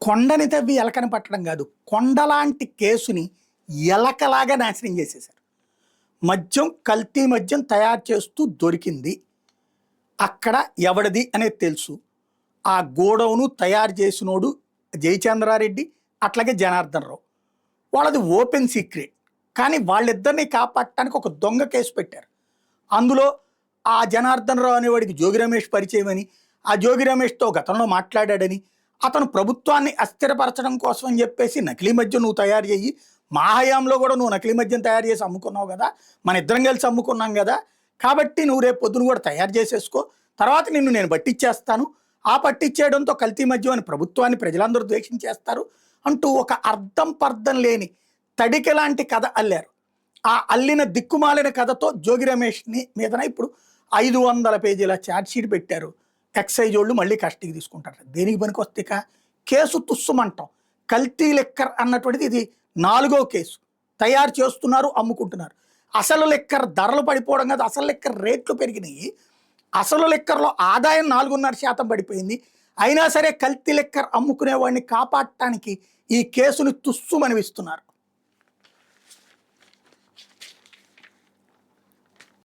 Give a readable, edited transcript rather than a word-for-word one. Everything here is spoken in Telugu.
కొండని తవ్వి ఎలకని పట్టడం కాదు, కొండలాంటి కేసుని ఎలకలాగా నాశనం చేసేశారు. మద్యం, కల్తీ మద్యం తయారు చేస్తూ దొరికింది. అక్కడ ఎవడిది అనేది తెలుసు. ఆ గోడౌను తయారు చేసినోడు జయచంద్రారెడ్డి, అట్లాగే జనార్దన్ రావు. వాళ్ళది ఓపెన్ సీక్రెట్. కానీ వాళ్ళిద్దరిని కాపాడటానికి ఒక దొంగ కేసు పెట్టారు. అందులో ఆ జనార్దన్ రావు అనేవాడికి జోగి రమేష్ పరిచయం అని, ఆ జోగి రమేష్తో గతంలో మాట్లాడాడని, అతను ప్రభుత్వాన్ని అస్థిరపరచడం కోసం అని చెప్పేసి నకిలీ మద్యం నువ్వు తయారు చేయి, మా హయాంలో కూడా నువ్వు నకిలీ మద్యం తయారు చేసి అమ్ముకున్నావు కదా, మన ఇద్దరం కలిసి అమ్ముకున్నాం కదా, కాబట్టి నువ్వు రేపు పొద్దున కూడా తయారు చేసేసుకో, తర్వాత నిన్ను నేను పట్టించేస్తాను, ఆ పట్టించేయడంతో కల్తీ మద్యం అని ప్రభుత్వాన్ని ప్రజలందరూ ద్వేషించేస్తారు అంటూ ఒక అర్థం పర్థం లేని తడిక లాంటి కథ అల్లారు. ఆ అల్లిన దిక్కుమాలిన కథతో జోగి రమేష్ని మీదన ఇప్పుడు 500 పేజీల ఛార్జ్షీట్ పెట్టారు. ఎక్సైజ్ వాళ్ళు మళ్ళీ కస్టడీకి తీసుకుంటారు. దేనికి పనికి వస్తే కేసు తుస్సుమంటాం. కల్తీ లెక్కర్ అన్నటువంటిది ఇది 4వ కేసు. తయారు చేస్తున్నారు, అమ్ముకుంటున్నారు. అసలు లెక్కర్ ధరలు పడిపోవడం కాదు, అసలు లెక్కర్ రేట్లు పెరిగినాయి. అసలు లెక్కర్లో ఆదాయం 4.5% పడిపోయింది. అయినా సరే కల్తీ లెక్కర్ అమ్ముకునే వాడిని కాపాడటానికి ఈ కేసుని తుస్సుమనిపిస్తున్నారు.